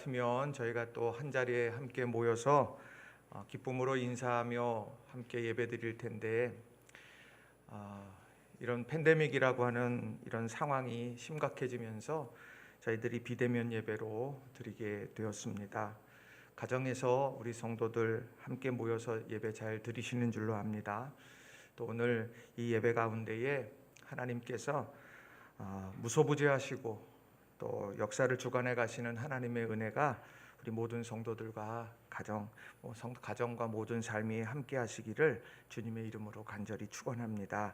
같으면 저희가 또 한 자리에 함께 모여서 기쁨으로 인사하며 함께 예배드릴 텐데 이런 팬데믹이라고 하는 이런 상황이 심각해지면서 저희들이 비대면 예배로 드리게 되었습니다. 가정에서 우리 성도들 함께 모여서 예배 잘 드리시는 줄로 압니다. 또 오늘 이 예배 가운데에 하나님께서 무소부재하시고 또 역사를 주관해 가시는 하나님의 은혜가 우리 모든 성도들과 가정과 모든 삶이 함께 하시기를 주님의 이름으로 간절히 축원합니다.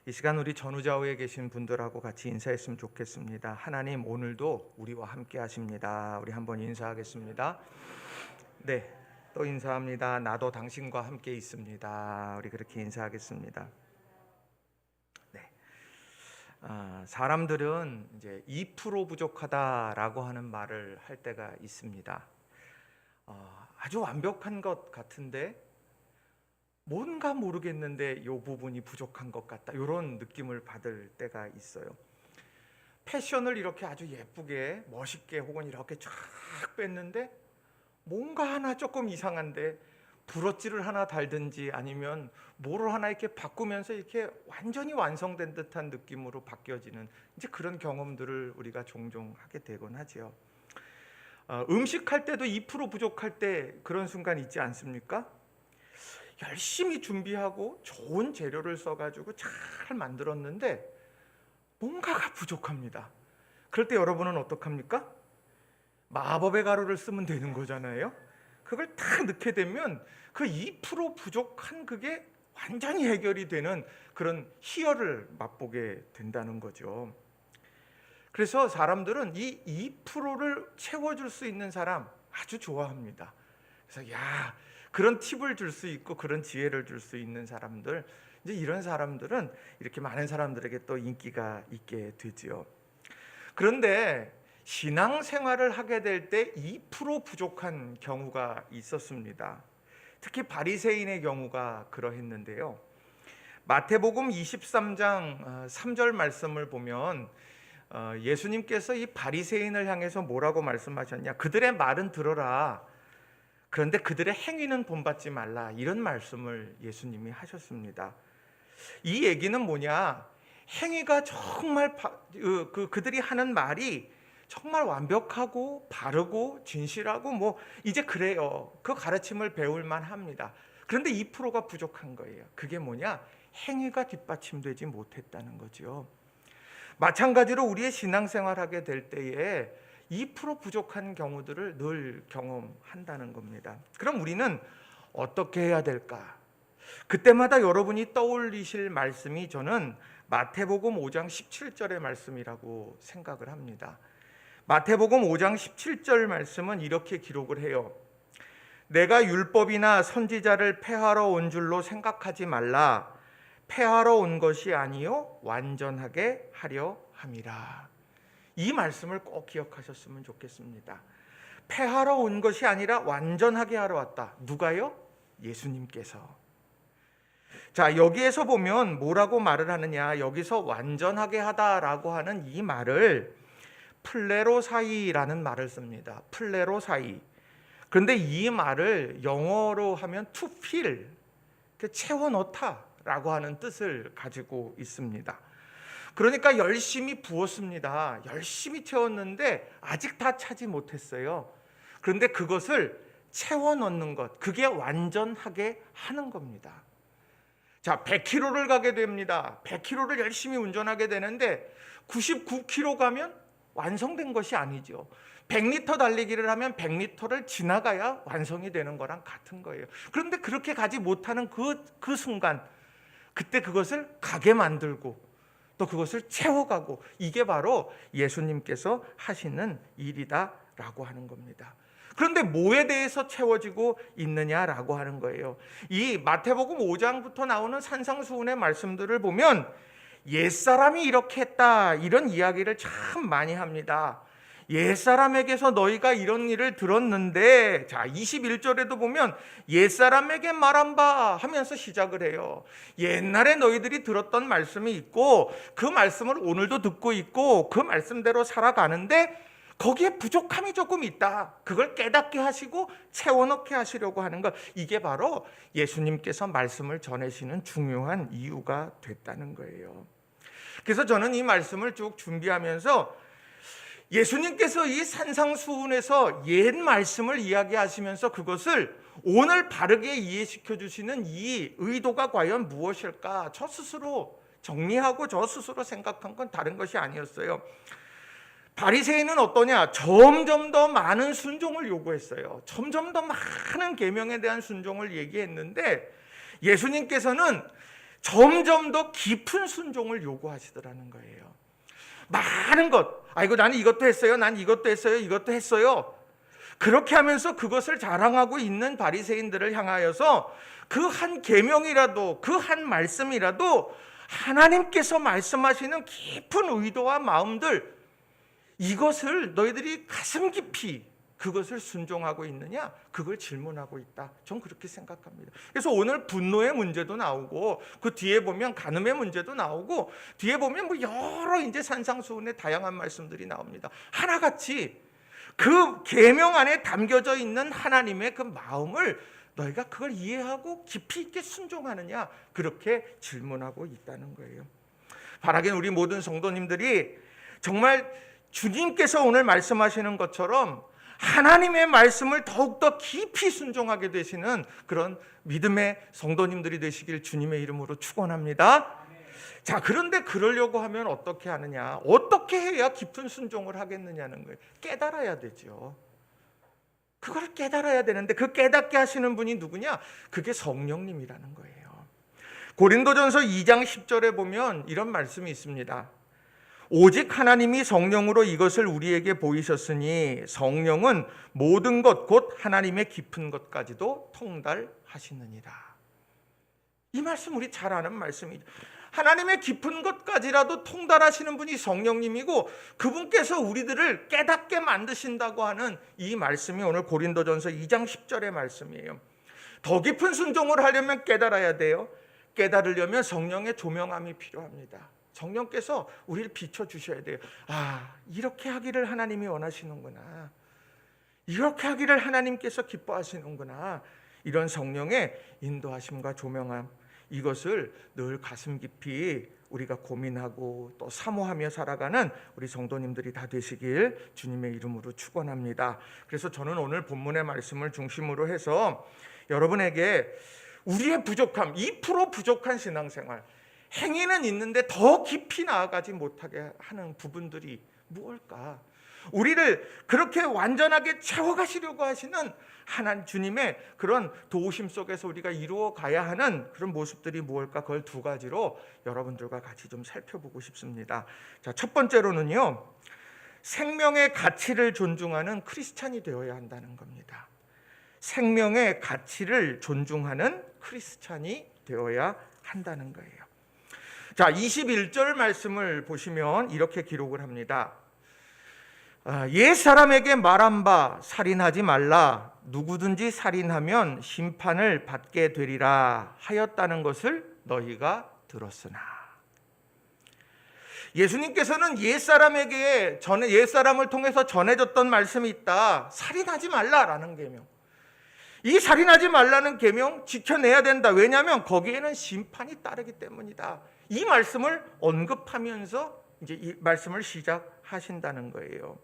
이 시간 우리 전우좌우에 계신 분들하고 같이 인사했으면 좋겠습니다. 하나님 오늘도 우리와 함께 하십니다. 우리 한번 인사하겠습니다. 네, 또 인사합니다. 나도 당신과 함께 있습니다. 우리 그렇게 인사하겠습니다. 사람들은 이제 2% 부족하다라고 하는 말을 할 때가 있습니다. 아주 완벽한 것 같은데 뭔가 모르겠는데 이 부분이 부족한 것 같다, 이런 느낌을 받을 때가 있어요. 패션을 이렇게 아주 예쁘게 멋있게 혹은 이렇게 쫙 뺐는데 뭔가 하나 조금 이상한데 브러치를 하나 달든지 아니면 뭐를 하나 이렇게 바꾸면서 이렇게 완전히 완성된 듯한 느낌으로 바뀌어지는 이제 그런 경험들을 우리가 종종 하게 되곤 하지요. 음식할 때도 2% 부족할 때 그런 순간 있지 않습니까? 열심히 준비하고 좋은 재료를 써가지고 잘 만들었는데 뭔가가 부족합니다. 그럴 때 여러분은 어떡합니까? 마법의 가루를 쓰면 되는 거잖아요. 그걸 딱 넣게 되면 그 2% 부족한 그게 완전히 해결이 되는 그런 희열을 맛보게 된다는 거죠. 그래서 사람들은 이 2%를 채워줄 수 있는 사람 아주 좋아합니다. 그래서 그런 팁을 줄 수 있고 그런 지혜를 줄 수 있는 사람들, 이제 이런 사람들은 이렇게 많은 사람들에게 또 인기가 있게 되지요. 그런데 신앙생활을 하게 될 때 2% 부족한 경우가 있었습니다. 특히 바리새인의 경우가 그러했는데요. 마태복음 23장 3절 말씀을 보면 예수님께서 이 바리새인을 향해서 뭐라고 말씀하셨냐? 그들의 말은 들어라, 그런데 그들의 행위는 본받지 말라, 이런 말씀을 예수님이 하셨습니다. 이 얘기는 뭐냐? 행위가 정말 그들이 하는 말이 정말 완벽하고 바르고 진실하고 이제 그래요. 그 가르침을 배울 만합니다. 그런데 2%가 부족한 거예요. 그게 뭐냐? 행위가 뒷받침되지 못했다는 거죠. 마찬가지로 우리의 신앙생활하게 될 때에 2% 부족한 경우들을 늘 경험한다는 겁니다. 그럼 우리는 어떻게 해야 될까? 그때마다 여러분이 떠올리실 말씀이 저는 마태복음 5장 17절의 말씀이라고 생각을 합니다. 마태복음 5장 17절 말씀은 이렇게 기록을 해요. 내가 율법이나 선지자를 폐하러 온 줄로 생각하지 말라. 폐하러 온 것이 아니요 완전하게 하려 함이라. 이 말씀을 꼭 기억하셨으면 좋겠습니다. 폐하러 온 것이 아니라 완전하게 하러 왔다. 누가요? 예수님께서. 자, 여기에서 보면 뭐라고 말을 하느냐? 여기서 완전하게 하다라고 하는 이 말을 플레로사이라는 말을 씁니다. 플레로사이. 그런데 이 말을 영어로 하면 to fill, 채워 넣다라고 하는 뜻을 가지고 있습니다. 그러니까 열심히 부었습니다. 열심히 채웠는데 아직 다 차지 못했어요. 그런데 그것을 채워 넣는 것, 그게 완전하게 하는 겁니다. 자, 100km를 가게 됩니다. 100km를 열심히 운전하게 되는데 99km 가면 완성된 것이 아니죠. 100m 달리기를 하면 100m를 지나가야 완성이 되는 거랑 같은 거예요. 그런데 그렇게 가지 못하는 그 순간, 그때 그것을 가게 만들고 또 그것을 채워가고, 이게 바로 예수님께서 하시는 일이다라고 하는 겁니다. 그런데 뭐에 대해서 채워지고 있느냐라고 하는 거예요. 이 마태복음 5장부터 나오는 산상수훈의 말씀들을 보면 옛사람이 이렇게 했다, 이런 이야기를 참 많이 합니다. 옛사람에게서 너희가 이런 일을 들었는데, 자 21절에도 보면 옛사람에게 말한 바 하면서 시작을 해요. 옛날에 너희들이 들었던 말씀이 있고 그 말씀을 오늘도 듣고 있고 그 말씀대로 살아가는데 거기에 부족함이 조금 있다. 그걸 깨닫게 하시고 채워넣게 하시려고 하는 것, 이게 바로 예수님께서 말씀을 전하시는 중요한 이유가 됐다는 거예요. 그래서 저는 이 말씀을 쭉 준비하면서 예수님께서 이 산상수훈에서 옛 말씀을 이야기하시면서 그것을 오늘 바르게 이해시켜 주시는 이 의도가 과연 무엇일까? 저 스스로 정리하고 저 스스로 생각한 건 다른 것이 아니었어요. 바리새인은 어떠냐? 점점 더 많은 순종을 요구했어요. 점점 더 많은 계명에 대한 순종을 얘기했는데 예수님께서는 점점 더 깊은 순종을 요구하시더라는 거예요. 많은 것, 아이고 나는 이것도 했어요, 난 이것도 했어요, 이것도 했어요. 그렇게 하면서 그것을 자랑하고 있는 바리새인들을 향하여서 그 한 계명이라도, 그 한 말씀이라도 하나님께서 말씀하시는 깊은 의도와 마음들, 이것을 너희들이 가슴 깊이 그것을 순종하고 있느냐? 그걸 질문하고 있다. 전 그렇게 생각합니다. 그래서 오늘 분노의 문제도 나오고 그 뒤에 보면 간음의 문제도 나오고 뒤에 보면 뭐 여러 이제 산상수훈의 다양한 말씀들이 나옵니다. 하나같이 그 계명 안에 담겨져 있는 하나님의 그 마음을 너희가 그걸 이해하고 깊이 있게 순종하느냐? 그렇게 질문하고 있다는 거예요. 바라긴 우리 모든 성도님들이 정말 주님께서 오늘 말씀하시는 것처럼 하나님의 말씀을 더욱더 깊이 순종하게 되시는 그런 믿음의 성도님들이 되시길 주님의 이름으로 축원합니다. 자, 그런데 그러려고 하면 어떻게 하느냐? 어떻게 해야 깊은 순종을 하겠느냐는 거예요. 깨달아야 되죠. 그걸 깨달아야 되는데 그 깨닫게 하시는 분이 누구냐? 그게 성령님이라는 거예요. 고린도전서 2장 10절에 보면 이런 말씀이 있습니다. 오직 하나님이 성령으로 이것을 우리에게 보이셨으니 성령은 모든 것 곧 하나님의 깊은 것까지도 통달하시느니라. 이 말씀 우리 잘 아는 말씀이죠. 하나님의 깊은 것까지라도 통달하시는 분이 성령님이고 그분께서 우리들을 깨닫게 만드신다고 하는 이 말씀이 오늘 고린도전서 2장 10절의 말씀이에요. 더 깊은 순종을 하려면 깨달아야 돼요. 깨달으려면 성령의 조명함이 필요합니다. 성령께서 우리를 비춰주셔야 돼요. 아, 이렇게 하기를 하나님이 원하시는구나. 이렇게 하기를 하나님께서 기뻐하시는구나. 이런 성령의 인도하심과 조명함, 이것을 늘 가슴 깊이 우리가 고민하고 또 사모하며 살아가는 우리 성도님들이 다 되시길 주님의 이름으로 축원합니다. 그래서 저는 오늘 본문의 말씀을 중심으로 해서 여러분에게 우리의 부족함, 2% 부족한 신앙생활, 행위는 있는데 더 깊이 나아가지 못하게 하는 부분들이 무엇일까? 우리를 그렇게 완전하게 채워가시려고 하시는 하나님 주님의 그런 도우심 속에서 우리가 이루어 가야 하는 그런 모습들이 무엇일까? 그걸 두 가지로 여러분들과 같이 좀 살펴보고 싶습니다. 자, 첫 번째로는요, 생명의 가치를 존중하는 크리스찬이 되어야 한다는 겁니다. 생명의 가치를 존중하는 크리스찬이 되어야 한다는 거예요. 자, 21절 말씀을 보시면 이렇게 기록을 합니다. 옛 사람에게 말한 바 살인하지 말라. 누구든지 살인하면 심판을 받게 되리라 하였다는 것을 너희가 들었으나. 예수님께서는 옛 사람을 통해서 전해졌던 말씀이 있다. 살인하지 말라라는 계명. 이 살인하지 말라는 계명 지켜내야 된다. 왜냐하면 거기에는 심판이 따르기 때문이다. 이 말씀을 언급하면서 이제 이 말씀을 시작하신다는 거예요.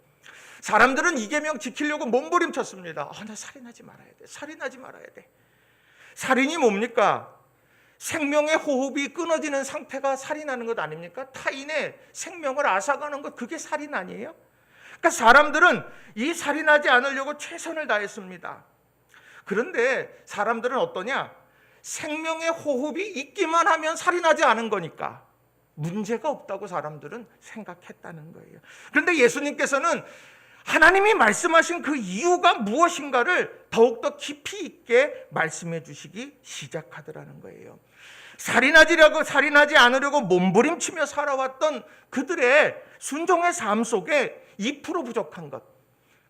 사람들은 이 계명 지키려고 몸부림쳤습니다. 나 살인하지 말아야 돼. 살인하지 말아야 돼. 살인이 뭡니까? 생명의 호흡이 끊어지는 상태가 살인하는 것 아닙니까? 타인의 생명을 앗아가는 것, 그게 살인 아니에요? 그러니까 사람들은 이 살인하지 않으려고 최선을 다했습니다. 그런데 사람들은 어떠냐? 생명의 호흡이 있기만 하면 살인하지 않은 거니까 문제가 없다고 사람들은 생각했다는 거예요. 그런데 예수님께서는 하나님이 말씀하신 그 이유가 무엇인가를 더욱더 깊이 있게 말씀해 주시기 시작하더라는 거예요. 살인하지 않으려고 몸부림치며 살아왔던 그들의 순종의 삶 속에 2% 부족한 것,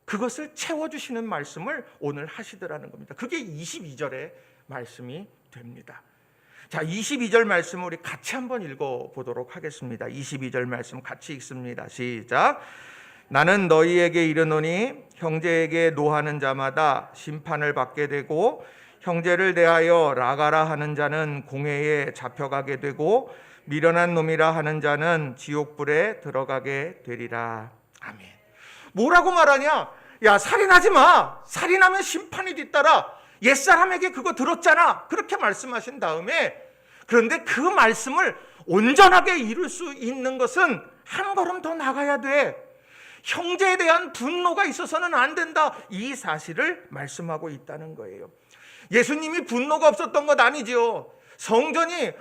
그것을 채워주시는 말씀을 오늘 하시더라는 겁니다. 그게 22절의 말씀이 됩니다. 자, 22절 말씀을 우리 같이 한번 읽어보도록 하겠습니다. 22절 말씀 같이 읽습니다. 시작. 나는 너희에게 이르노니 형제에게 노하는 자마다 심판을 받게 되고 형제를 대하여 라가라 하는 자는 공회에 잡혀가게 되고 미련한 놈이라 하는 자는 지옥불에 들어가게 되리라. 아멘. 뭐라고 말하냐? 야, 살인하지 마. 살인하면 심판이 뒤따라. 옛사람에게 그거 들었잖아. 그렇게 말씀하신 다음에, 그런데 그 말씀을 온전하게 이룰 수 있는 것은 한 걸음 더 나가야 돼. 형제에 대한 분노가 있어서는 안 된다. 이 사실을 말씀하고 있다는 거예요. 예수님이 분노가 없었던 것 아니지요.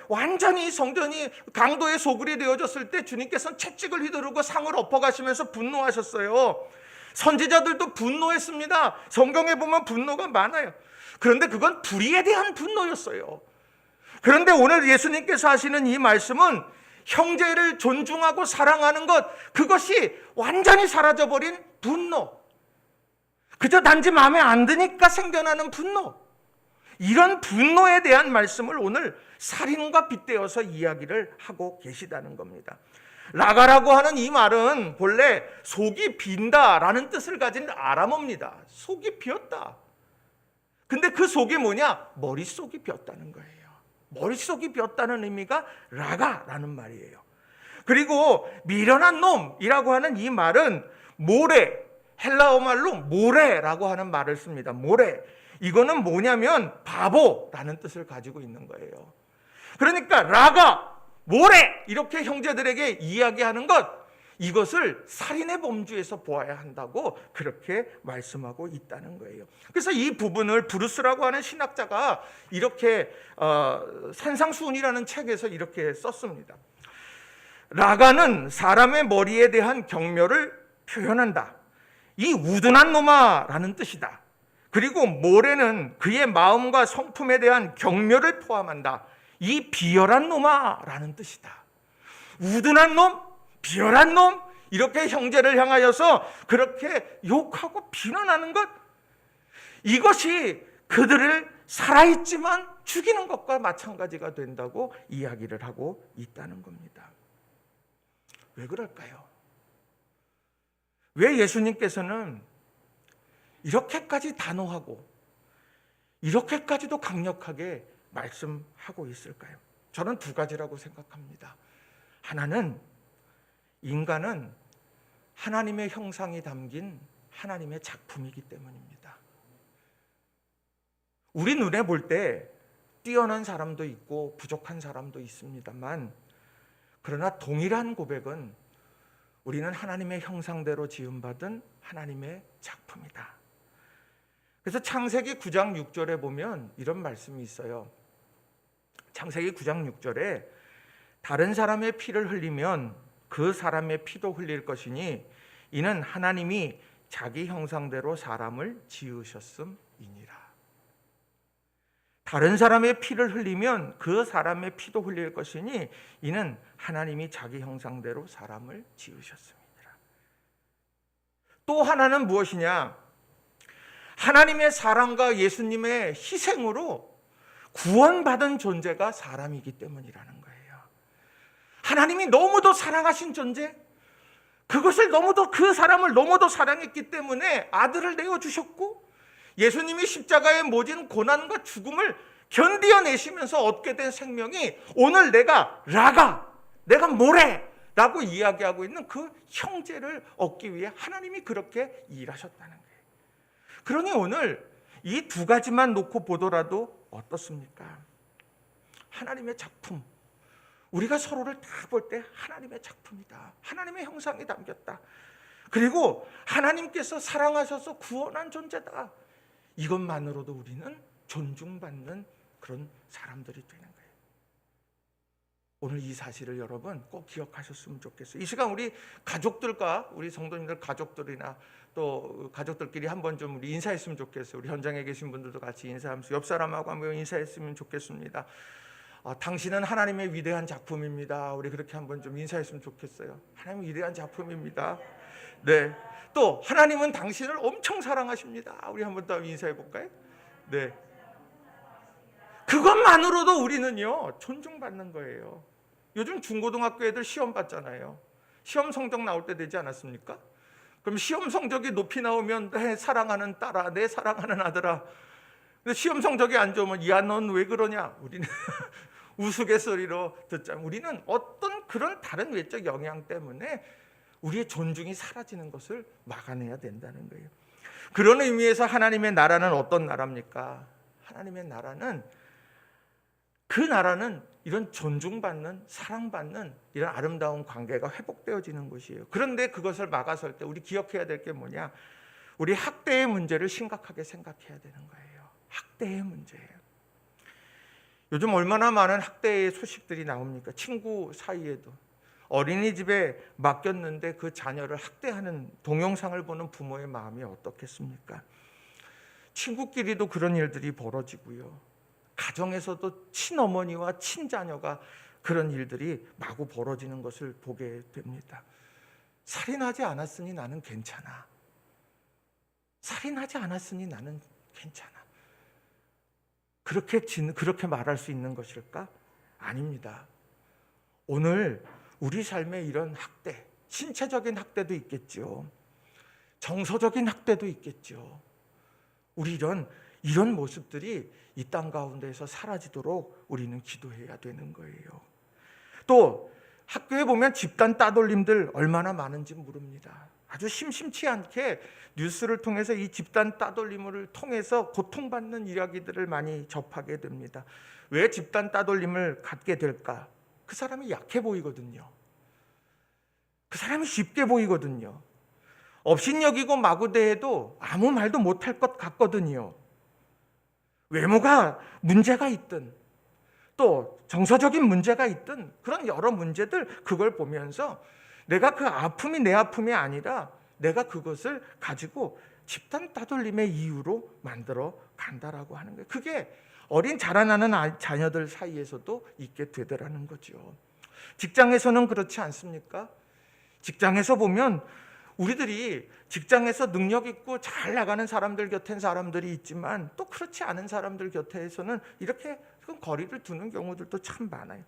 완전히 성전이 강도의 소굴이 되어졌을 때 주님께서는 채찍을 휘두르고 상을 엎어가시면서 분노하셨어요. 선지자들도 분노했습니다. 성경에 보면 분노가 많아요. 그런데 그건 불의에 대한 분노였어요. 그런데 오늘 예수님께서 하시는 이 말씀은 형제를 존중하고 사랑하는 것, 그것이 완전히 사라져버린 분노, 그저 단지 마음에 안 드니까 생겨나는 분노, 이런 분노에 대한 말씀을 오늘 살인과 빗대어서 이야기를 하고 계시다는 겁니다. 라가라고 하는 이 말은 본래 속이 빈다라는 뜻을 가진 아람어입니다. 속이 비었다. 근데 그 속이 뭐냐? 머릿속이 비었다는 거예요. 머릿속이 비었다는 의미가 라가라는 말이에요. 그리고 미련한 놈이라고 하는 이 말은 모레, 헬라어 말로 모레라고 하는 말을 씁니다. 모레. 이거는 뭐냐면 바보라는 뜻을 가지고 있는 거예요. 그러니까 라가, 모레 이렇게 형제들에게 이야기하는 것, 이것을 살인의 범주에서 보아야 한다고 그렇게 말씀하고 있다는 거예요. 그래서 이 부분을 브루스라고 하는 신학자가 이렇게 산상수훈이라는 책에서 이렇게 썼습니다. 라가는 사람의 머리에 대한 경멸을 표현한다. 이 우둔한 놈아라는 뜻이다. 그리고 모래는 그의 마음과 성품에 대한 경멸을 포함한다. 이 비열한 놈아라는 뜻이다. 우둔한 놈, 비열한 놈, 이렇게 형제를 향하여서 그렇게 욕하고 비난하는 것, 이것이 그들을 살아있지만 죽이는 것과 마찬가지가 된다고 이야기를 하고 있다는 겁니다. 왜 그럴까요? 왜 예수님께서는 이렇게까지 단호하고 이렇게까지도 강력하게 말씀하고 있을까요? 저는 두 가지라고 생각합니다. 하나는 인간은 하나님의 형상이 담긴 하나님의 작품이기 때문입니다. 우리 눈에 볼 때 뛰어난 사람도 있고 부족한 사람도 있습니다만, 그러나 동일한 고백은 우리는 하나님의 형상대로 지음받은 하나님의 작품이다. 그래서 창세기 9장 6절에 보면 이런 말씀이 있어요. 창세기 9장 6절에 다른 사람의 피를 흘리면 그 사람의 피도 흘릴 것이니 이는 하나님이 자기 형상대로 사람을 지으셨음이니라. 다른 사람의 피를 흘리면 그 사람의 피도 흘릴 것이니 이는 하나님이 자기 형상대로 사람을 지으셨음이니라. 또 하나는 무엇이냐? 하나님의 사랑과 예수님의 희생으로 구원받은 존재가 사람이기 때문이라는 거예요. 하나님이 너무도 사랑하신 존재, 그것을 너무도, 그 사람을 너무도 사랑했기 때문에 아들을 내어주셨고, 예수님이 십자가에 모진 고난과 죽음을 견디어내시면서 얻게 된 생명이 오늘 내가 모래라고 이야기하고 있는 그 형제를 얻기 위해 하나님이 그렇게 일하셨다는 거예요. 그러니 오늘 이 두 가지만 놓고 보더라도 어떻습니까? 하나님의 작품, 우리가 서로를 다 볼 때 하나님의 작품이다. 하나님의 형상이 담겼다. 그리고 하나님께서 사랑하셔서 구원한 존재다. 이것만으로도 우리는 존중받는 그런 사람들이 되는 거예요. 오늘 이 사실을 여러분 꼭 기억하셨으면 좋겠어요. 이 시간 우리 가족들과 우리 성도님들 가족들이나 또 가족들끼리 한번 좀 우리 인사했으면 좋겠어요. 우리 현장에 계신 분들도 같이 인사하면서 옆 사람하고 한번 인사했으면 좋겠습니다. 당신은 하나님의 위대한 작품입니다. 우리 그렇게 한번 좀 인사했으면 좋겠어요. 하나님의 위대한 작품입니다. 네. 또 하나님은 당신을 엄청 사랑하십니다. 우리 한번 더 인사해 볼까요? 네. 그것만으로도 우리는요 존중받는 거예요. 요즘 중고등학교 애들 시험 봤잖아요. 시험 성적 나올 때 되지 않았습니까? 그럼 시험 성적이 높이 나오면 내 사랑하는 딸아, 내 사랑하는 아들아. 근데 시험 성적이 안 좋으면 야, 넌 왜 그러냐? 우리는 우스갯소리로 듣자면 우리는 어떤 그런 다른 외적 영향 때문에 우리의 존중이 사라지는 것을 막아내야 된다는 거예요. 그런 의미에서 하나님의 나라는 어떤 나라입니까? 하나님의 나라는, 그 나라는 이런 존중받는, 사랑받는 이런 아름다운 관계가 회복되어지는 것이에요. 그런데 그것을 막아설 때 우리 기억해야 될 게 뭐냐? 우리 학대의 문제를 심각하게 생각해야 되는 거예요. 학대의 문제예요. 요즘 얼마나 많은 학대의 소식들이 나옵니까? 친구 사이에도 어린이집에 맡겼는데 그 자녀를 학대하는 동영상을 보는 부모의 마음이 어떻겠습니까? 친구끼리도 그런 일들이 벌어지고요. 가정에서도 친어머니와 친자녀가 그런 일들이 마구 벌어지는 것을 보게 됩니다. 살인하지 않았으니 나는 괜찮아. 살인하지 않았으니 나는 괜찮아. 그렇게 말할 수 있는 것일까? 아닙니다. 오늘 우리 삶에 이런 학대, 신체적인 학대도 있겠죠. 정서적인 학대도 있겠죠. 우리 이런 모습들이 이 땅 가운데에서 사라지도록 우리는 기도해야 되는 거예요. 또 학교에 보면 집단 따돌림들 얼마나 많은지 모릅니다. 아주 심심치 않게 뉴스를 통해서 이 집단 따돌림을 통해서 고통받는 이야기들을 많이 접하게 됩니다. 왜 집단 따돌림을 갖게 될까? 그 사람이 약해 보이거든요. 그 사람이 쉽게 보이거든요. 업신여기고 마구대해도 아무 말도 못할 것 같거든요. 외모가 문제가 있든 또 정서적인 문제가 있든 그런 여러 문제들, 그걸 보면서 내가 그 아픔이 내 아픔이 아니라 내가 그것을 가지고 집단 따돌림의 이유로 만들어 간다라고 하는 거예요. 그게 어린 자라나는 자녀들 사이에서도 있게 되더라는 거죠. 직장에서는 그렇지 않습니까? 직장에서 보면 우리들이 직장에서 능력 있고 잘 나가는 사람들 곁엔 사람들이 있지만 또 그렇지 않은 사람들 곁에서는 이렇게 거리를 두는 경우들도 참 많아요.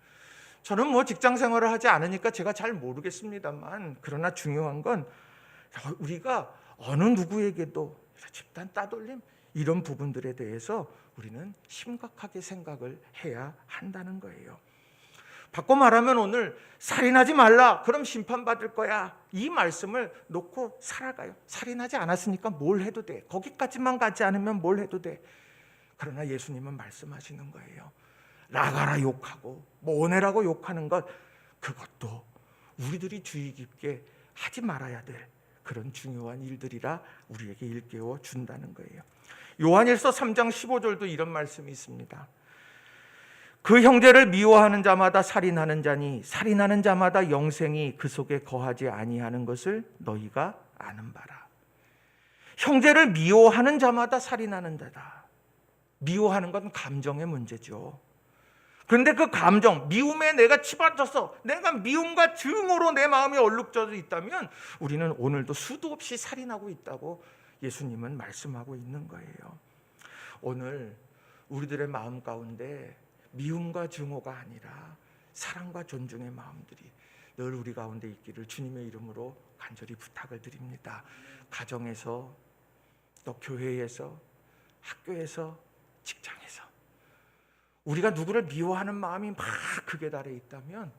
저는 직장 생활을 하지 않으니까 제가 잘 모르겠습니다만, 그러나 중요한 건 우리가 어느 누구에게도 집단 따돌림 이런 부분들에 대해서 우리는 심각하게 생각을 해야 한다는 거예요. 바꿔 말하면 오늘 살인하지 말라, 그럼 심판받을 거야, 이 말씀을 놓고 살아가요. 살인하지 않았으니까 뭘 해도 돼. 거기까지만 가지 않으면 뭘 해도 돼. 그러나 예수님은 말씀하시는 거예요. 나가라 욕하고 모내라고 욕하는 것, 그것도 우리들이 주의 깊게 하지 말아야 될 그런 중요한 일들이라 우리에게 일깨워 준다는 거예요. 요한일서 3장 15절도 이런 말씀이 있습니다. 그 형제를 미워하는 자마다 살인하는 자니 살인하는 자마다 영생이 그 속에 거하지 아니하는 것을 너희가 아는 바라. 형제를 미워하는 자마다 살인하는 자다. 미워하는 건 감정의 문제죠. 그런데 그 감정, 미움에 내가 치받쳐서 내가 미움과 증오로 내 마음이 얼룩져져 있다면 우리는 오늘도 수도 없이 살인하고 있다고 예수님은 말씀하고 있는 거예요. 오늘 우리들의 마음 가운데 미움과 증오가 아니라 사랑과 존중의 마음들이 늘 우리 가운데 있기를 주님의 이름으로 간절히 부탁을 드립니다. 가정에서, 또 교회에서, 학교에서, 직장에서 우리가 누구를 미워하는 마음이 막 극에 달해 있다면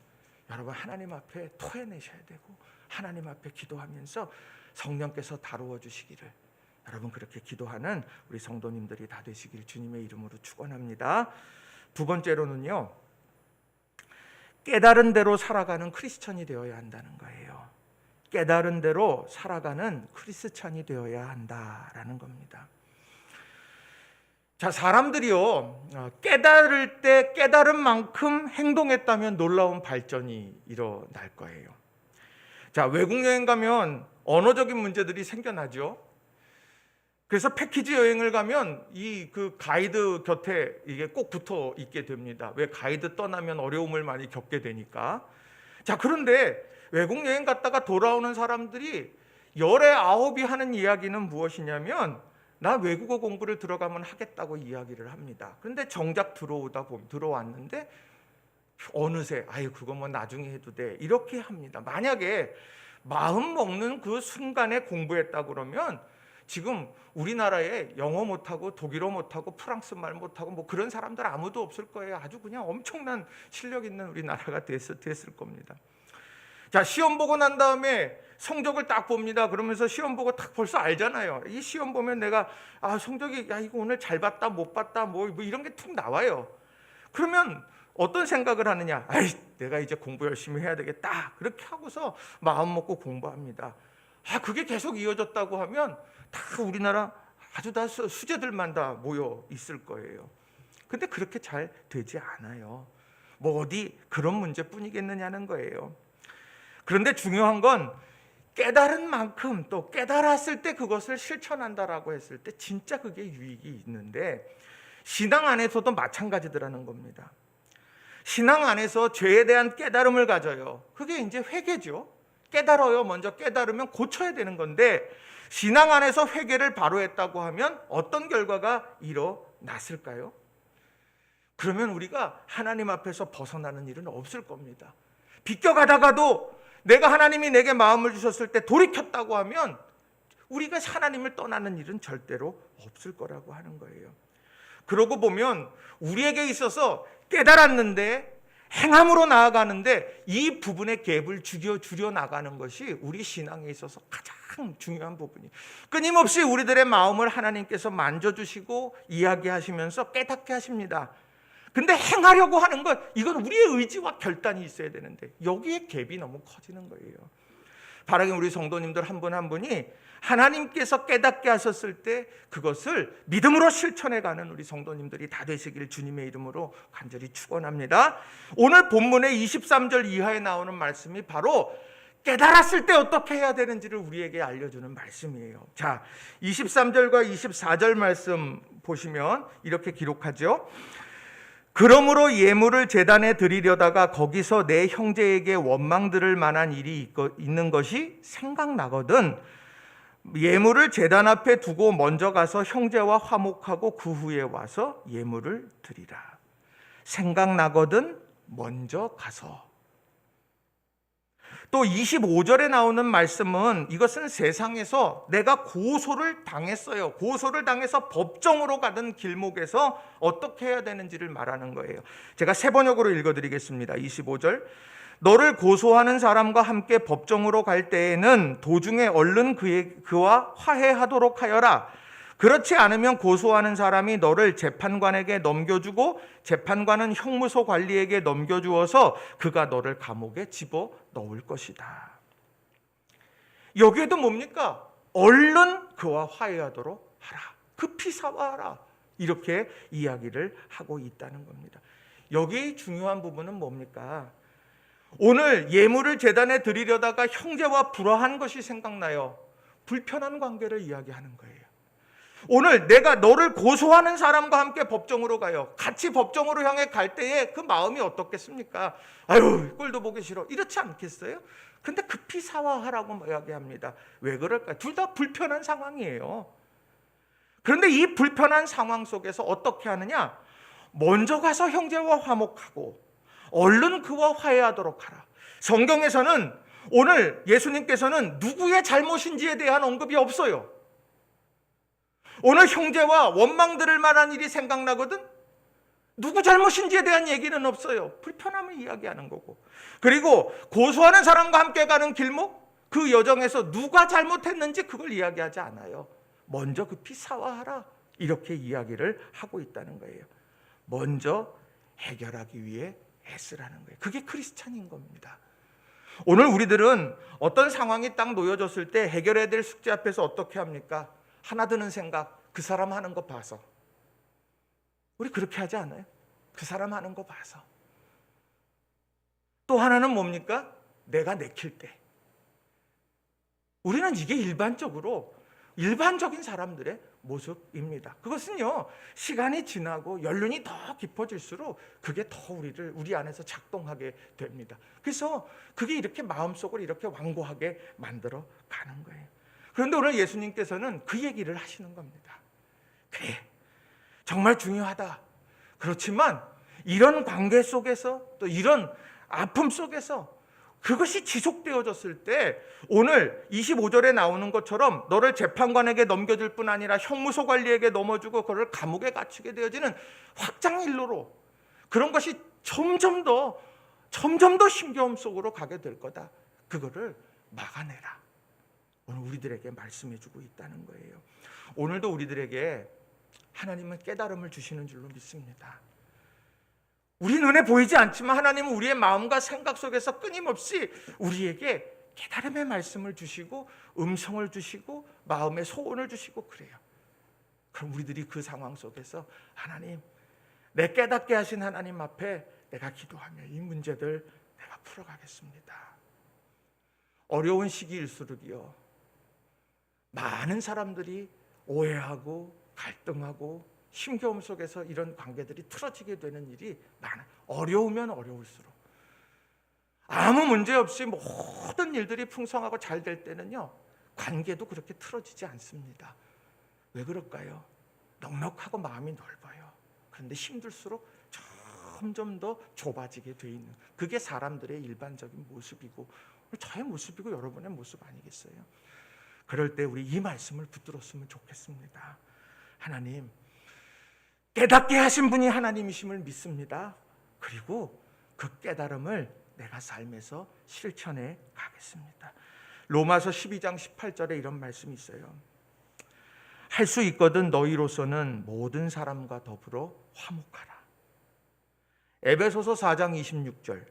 여러분 하나님 앞에 토해내셔야 되고 하나님 앞에 기도하면서 성령께서 다루어 주시기를, 여러분 그렇게 기도하는 우리 성도님들이 다 되시길 주님의 이름으로 축원합니다. 두 번째로는요, 깨달은 대로 살아가는 크리스천이 되어야 한다는 거예요. 깨달은 대로 살아가는 크리스천이 되어야 한다라는 겁니다. 자, 사람들이요, 깨달을 때 깨달은 만큼 행동했다면 놀라운 발전이 일어날 거예요. 자, 외국 여행 가면 언어적인 문제들이 생겨나죠. 그래서 패키지 여행을 가면 그 가이드 곁에 이게 꼭 붙어 있게 됩니다. 왜? 가이드 떠나면 어려움을 많이 겪게 되니까. 자, 그런데 외국 여행 갔다가 돌아오는 사람들이 열의 아홉이 하는 이야기는 무엇이냐면, 나 외국어 공부를 들어가면 하겠다고 이야기를 합니다. 그런데 정작 들어왔는데 어느새 그거 나중에 해도 돼, 이렇게 합니다. 만약에 마음 먹는 그 순간에 공부했다 그러면 지금 우리나라에 영어 못하고 독일어 못하고 프랑스 말 못하고 뭐 그런 사람들 아무도 없을 거예요. 아주 그냥 엄청난 실력 있는 우리나라가 됐을 겁니다. 자, 시험 보고 난 다음에 성적을 딱 봅니다. 그러면서 시험 보고 딱 벌써 알잖아요. 이 시험 보면 내가 성적이 이거 오늘 잘 봤다 못 봤다 뭐 이런 게 툭 나와요. 그러면 어떤 생각을 하느냐? 내가 이제 공부 열심히 해야 되겠다. 그렇게 하고서 마음 먹고 공부합니다. 그게 계속 이어졌다고 하면 다 우리나라 아주 다 수재들만 다 모여 있을 거예요. 근데 그렇게 잘 되지 않아요. 뭐 어디 그런 문제뿐이겠느냐는 거예요. 그런데 중요한 건 깨달은 만큼 또 깨달았을 때 그것을 실천한다라고 했을 때 진짜 그게 유익이 있는데 신앙 안에서도 마찬가지더라는 겁니다. 신앙 안에서 죄에 대한 깨달음을 가져요. 그게 이제 회개죠. 깨달아요. 먼저 깨달으면 고쳐야 되는 건데 신앙 안에서 회개를 바로 했다고 하면 어떤 결과가 일어났을까요? 그러면 우리가 하나님 앞에서 벗어나는 일은 없을 겁니다. 비껴가다가도 내가 하나님이 내게 마음을 주셨을 때 돌이켰다고 하면 우리가 하나님을 떠나는 일은 절대로 없을 거라고 하는 거예요. 그러고 보면 우리에게 있어서 깨달았는데 행함으로 나아가는데 이 부분의 갭을 줄여 나가는 것이 우리 신앙에 있어서 가장 중요한 부분이에요. 끊임없이 우리들의 마음을 하나님께서 만져주시고 이야기하시면서 깨닫게 하십니다. 근데 행하려고 하는 것, 이건 우리의 의지와 결단이 있어야 되는데 여기에 갭이 너무 커지는 거예요. 바라긴 우리 성도님들 한 분 한 분이 하나님께서 깨닫게 하셨을 때 그것을 믿음으로 실천해가는 우리 성도님들이 다 되시길 주님의 이름으로 간절히 축원합니다. 오늘 본문의 23절 이하에 나오는 말씀이 바로 깨달았을 때 어떻게 해야 되는지를 우리에게 알려주는 말씀이에요. 자, 23절과 24절 말씀 보시면 이렇게 기록하죠. 그러므로 예물을 제단에 드리려다가 거기서 내 형제에게 원망 들을 만한 일이 있는 것이 생각나거든 예물을 제단 앞에 두고 먼저 가서 형제와 화목하고 그 후에 와서 예물을 드리라. 생각나거든 먼저 가서. 또 25절에 나오는 말씀은 이것은 세상에서 내가 고소를 당했어요. 고소를 당해서 법정으로 가던 길목에서 어떻게 해야 되는지를 말하는 거예요. 제가 세 번역으로 읽어드리겠습니다. 25절. 너를 고소하는 사람과 함께 법정으로 갈 때에는 도중에 얼른 그와 화해하도록 하여라. 그렇지 않으면 고소하는 사람이 너를 재판관에게 넘겨주고 재판관은 형무소 관리에게 넘겨주어서 그가 너를 감옥에 집어넣을 것이다. 여기에도 뭡니까? 얼른 그와 화해하도록 하라. 급히 사과하라. 이렇게 이야기를 하고 있다는 겁니다. 여기의 중요한 부분은 뭡니까? 오늘 예물을 제단에 드리려다가 형제와 불화한 것이 생각나요. 불편한 관계를 이야기하는 거예요. 오늘 내가 너를 고소하는 사람과 함께 법정으로 가요. 같이 법정으로 향해 갈 때에 그 마음이 어떻겠습니까? 아유, 꼴도 보기 싫어. 이렇지 않겠어요? 근데 급히 사과하라고 이야기합니다. 왜 그럴까요? 둘 다 불편한 상황이에요. 그런데 이 불편한 상황 속에서 어떻게 하느냐? 먼저 가서 형제와 화목하고 얼른 그와 화해하도록 하라. 성경에서는 오늘 예수님께서는 누구의 잘못인지에 대한 언급이 없어요. 오늘 형제와 원망 들을 만한 일이 생각나거든? 누구 잘못인지에 대한 얘기는 없어요. 불편함을 이야기하는 거고. 그리고 고소하는 사람과 함께 가는 길목, 그 여정에서 누가 잘못했는지 그걸 이야기하지 않아요. 먼저 급히 사과하라. 이렇게 이야기를 하고 있다는 거예요. 먼저 해결하기 위해 애쓰라는 거예요. 그게 크리스찬인 겁니다. 오늘 우리들은 어떤 상황이 딱 놓여졌을 때 해결해야 될 숙제 앞에서 어떻게 합니까? 하나 드는 생각, 그 사람 하는 거 봐서. 우리 그렇게 하지 않아요? 그 사람 하는 거 봐서. 또 하나는 뭡니까? 내가 내킬 때. 우리는 이게 일반적인 사람들의 모습입니다. 그것은요, 시간이 지나고 연륜이 더 깊어질수록 그게 더 우리 안에서 작동하게 됩니다. 그래서 그게 이렇게 마음속을 이렇게 완고하게 만들어 가는 거예요. 그런데 오늘 예수님께서는 그 얘기를 하시는 겁니다. 그래, 정말 중요하다. 그렇지만 이런 관계 속에서 또 이런 아픔 속에서 그것이 지속되어졌을 때 오늘 25절에 나오는 것처럼 너를 재판관에게 넘겨줄 뿐 아니라 형무소 관리에게 넘어주고 그를 감옥에 갇히게 되어지는 확장일로로 그런 것이 점점 더 힘겨움 속으로 가게 될 거다. 그거를 막아내라. 오늘 우리들에게 말씀해주고 있다는 거예요. 오늘도 우리들에게 하나님은 깨달음을 주시는 줄로 믿습니다. 우리 눈에 보이지 않지만 하나님은 우리의 마음과 생각 속에서 끊임없이 우리에게 깨달음의 말씀을 주시고 음성을 주시고 마음의 소원을 주시고 그래요. 그럼 우리들이 그 상황 속에서 하나님, 내 깨닫게 하신 하나님 앞에 내가 기도하며 이 문제들 내가 풀어가겠습니다. 어려운 시기일수록이요, 많은 사람들이 오해하고 갈등하고 힘겨움 속에서 이런 관계들이 틀어지게 되는 일이 많아요. 어려우면 어려울수록. 아무 문제 없이 모든 일들이 풍성하고 잘 될 때는요, 관계도 그렇게 틀어지지 않습니다. 왜 그럴까요? 넉넉하고 마음이 넓어요. 그런데 힘들수록 점점 더 좁아지게 돼 있는, 그게 사람들의 일반적인 모습이고 저의 모습이고 여러분의 모습 아니겠어요? 그럴 때 우리 이 말씀을 붙들었으면 좋겠습니다. 하나님, 깨닫게 하신 분이 하나님이심을 믿습니다. 그리고 그 깨달음을 내가 삶에서 실천해 가겠습니다. 로마서 12장 18절에 이런 말씀이 있어요. 할 수 있거든 너희로서는 모든 사람과 더불어 화목하라. 에베소서 4장 26절,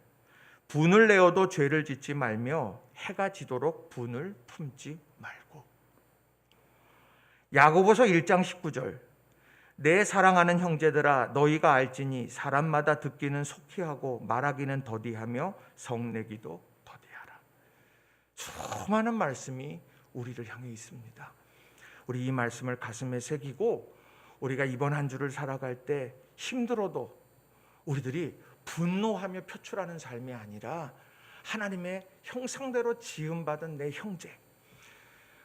분을 내어도 죄를 짓지 말며 해가 지도록 분을 품지 말고. 야고보서 1장 19절, 내 사랑하는 형제들아 너희가 알지니 사람마다 듣기는 속히 하고 말하기는 더디하며 성내기도 더디하라. 수많은 말씀이 우리를 향해 있습니다. 우리 이 말씀을 가슴에 새기고 우리가 이번 한 주를 살아갈 때 힘들어도 우리들이 분노하며 표출하는 삶이 아니라 하나님의 형상대로 지음받은 내 형제,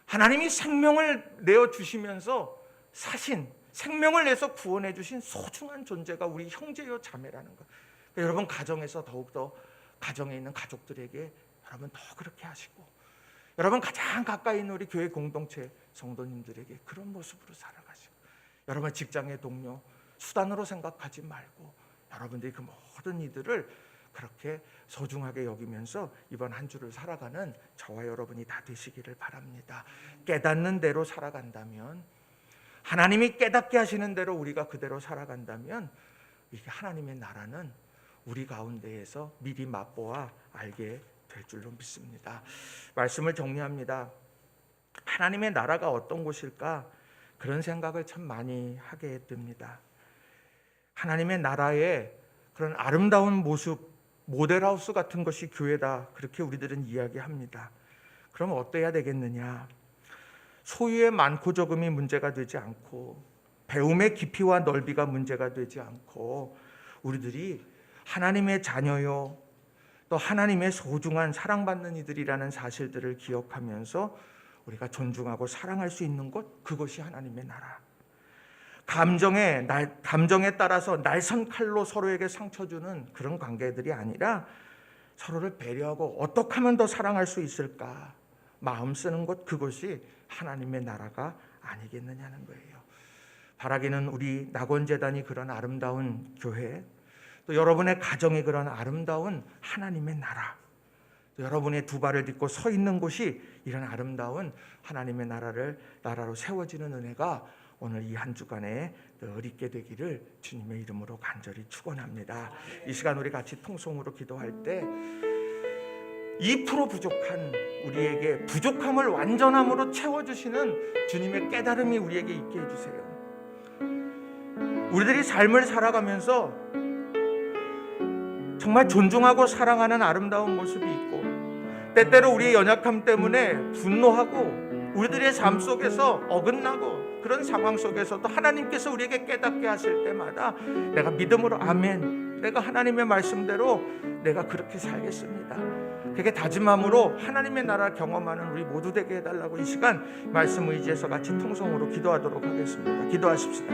하나님이 생명을 내어주시면서 사신, 생명을 내서 구원해 주신 소중한 존재가 우리 형제요 자매라는 것. 그러니까 여러분 가정에서 더욱더 가정에 있는 가족들에게 여러분 더 그렇게 하시고, 여러분 가장 가까이 있는 우리 교회 공동체 성도님들에게 그런 모습으로 살아가시고, 여러분 직장의 동료 수단으로 생각하지 말고 여러분들이 그 모든 이들을 그렇게 소중하게 여기면서 이번 한 주를 살아가는 저와 여러분이 다 되시기를 바랍니다. 깨닫는 대로 살아간다면, 하나님이 깨닫게 하시는 대로 우리가 그대로 살아간다면 이게 하나님의 나라는 우리 가운데에서 미리 맛보아 알게 될 줄로 믿습니다. 말씀을 정리합니다. 하나님의 나라가 어떤 곳일까? 그런 생각을 참 많이 하게 됩니다. 하나님의 나라의 그런 아름다운 모습, 모델하우스 같은 것이 교회다, 그렇게 우리들은 이야기합니다. 그럼 어때야 되겠느냐? 소유의 많고 적음이 문제가 되지 않고 배움의 깊이와 넓이가 문제가 되지 않고 우리들이 하나님의 자녀요, 또 하나님의 소중한 사랑받는 이들이라는 사실들을 기억하면서 우리가 존중하고 사랑할 수 있는 것, 그것이 하나님의 나라. 감정에 따라서 날선 칼로 서로에게 상처 주는 그런 관계들이 아니라 서로를 배려하고 어떻게 하면 더 사랑할 수 있을까 마음 쓰는 것, 그것이 하나님의 나라가 아니겠느냐는 거예요. 바라기는 우리 낙원재단이 그런 아름다운 교회, 또 여러분의 가정이 그런 아름다운 하나님의 나라, 또 여러분의 두 발을 딛고 서 있는 곳이 이런 아름다운 하나님의 나라로 세워지는 은혜가 오늘 이 한 주간에 늘 있게 되기를 주님의 이름으로 간절히 축원합니다. 이 시간 우리 같이 통성으로 기도할 때 2% 부족한 우리에게 부족함을 완전함으로 채워주시는 주님의 깨달음이 우리에게 있게 해주세요. 우리들이 삶을 살아가면서 정말 존중하고 사랑하는 아름다운 모습이 있고, 때때로 우리의 연약함 때문에 분노하고 우리들의 삶 속에서 어긋나고 그런 상황 속에서도 하나님께서 우리에게 깨닫게 하실 때마다 내가 믿음으로 아멘, 내가 하나님의 말씀대로 내가 그렇게 살겠습니다, 그렇게 다짐함으로 하나님의 나라 경험하는 우리 모두 되게 해달라고 이 시간 말씀 의지해서 같이 통성으로 기도하도록 하겠습니다. 기도하십시다.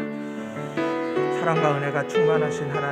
사랑과 은혜가 충만하신 하나님,